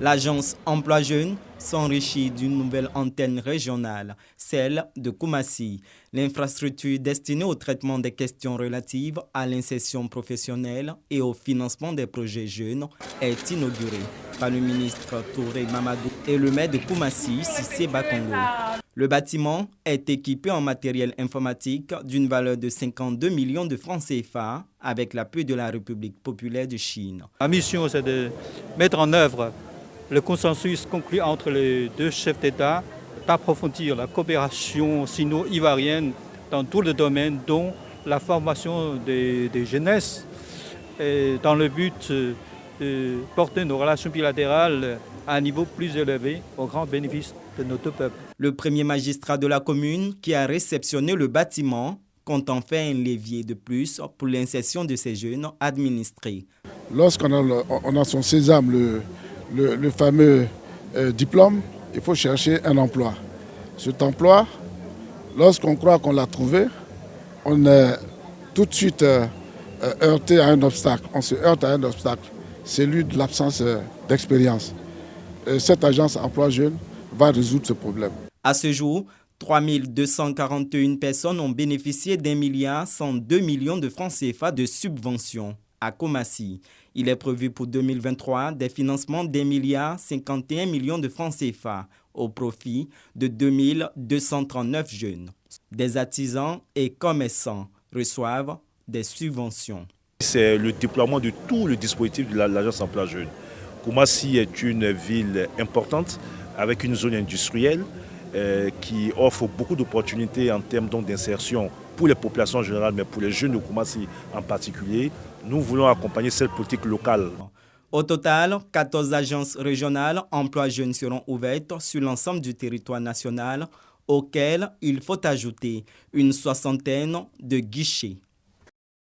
L'agence Emploi Jeunes s'enrichit d'une nouvelle antenne régionale, celle de Koumassi. L'infrastructure destinée au traitement des questions relatives à l'insertion professionnelle et au financement des projets jeunes est inaugurée par le ministre Touré Mamadou et le maire de Koumassi, Cissé Bakongo. Le bâtiment est équipé en matériel informatique d'une valeur de 52 millions de francs CFA avec l'appui de la République populaire de Chine. La mission, c'est de mettre en œuvre le consensus conclu entre les deux chefs d'État, d'approfondir la coopération sino-ivoirienne dans tous les domaines, dont la formation des jeunesses, et dans le but de porter nos relations bilatérales à un niveau plus élevé au grand bénéfice de nos deux peuples. Le premier magistrat de la commune qui a réceptionné le bâtiment compte en faire un levier de plus pour l'insertion de ces jeunes administrés. Lorsqu'on a son sésame, le fameux diplôme, il faut chercher un emploi. Cet emploi, lorsqu'on croit qu'on l'a trouvé, on est tout de suite heurté à un obstacle. On se heurte à un obstacle, celui de l'absence d'expérience. Cette agence Emploi Jeunes va résoudre ce problème. À ce jour, 3 241 personnes ont bénéficié d'1,102 milliard de francs CFA de subventions à Koumassi. Il est prévu pour 2023 des financements d'1,051 milliard de francs CFA au profit de 2239 jeunes. Des artisans et commerçants reçoivent des subventions. C'est le déploiement de tout le dispositif de l'agence Emploi Jeunes. Koumassi est une ville importante avec une zone industrielle qui offre beaucoup d'opportunités en termes d'insertion pour les populations générales, mais pour les jeunes de Koumassi en particulier. Nous voulons accompagner cette politique locale. Au total, 14 agences régionales Emploi Jeunes seront ouvertes sur l'ensemble du territoire national, auxquelles il faut ajouter une soixantaine de guichets.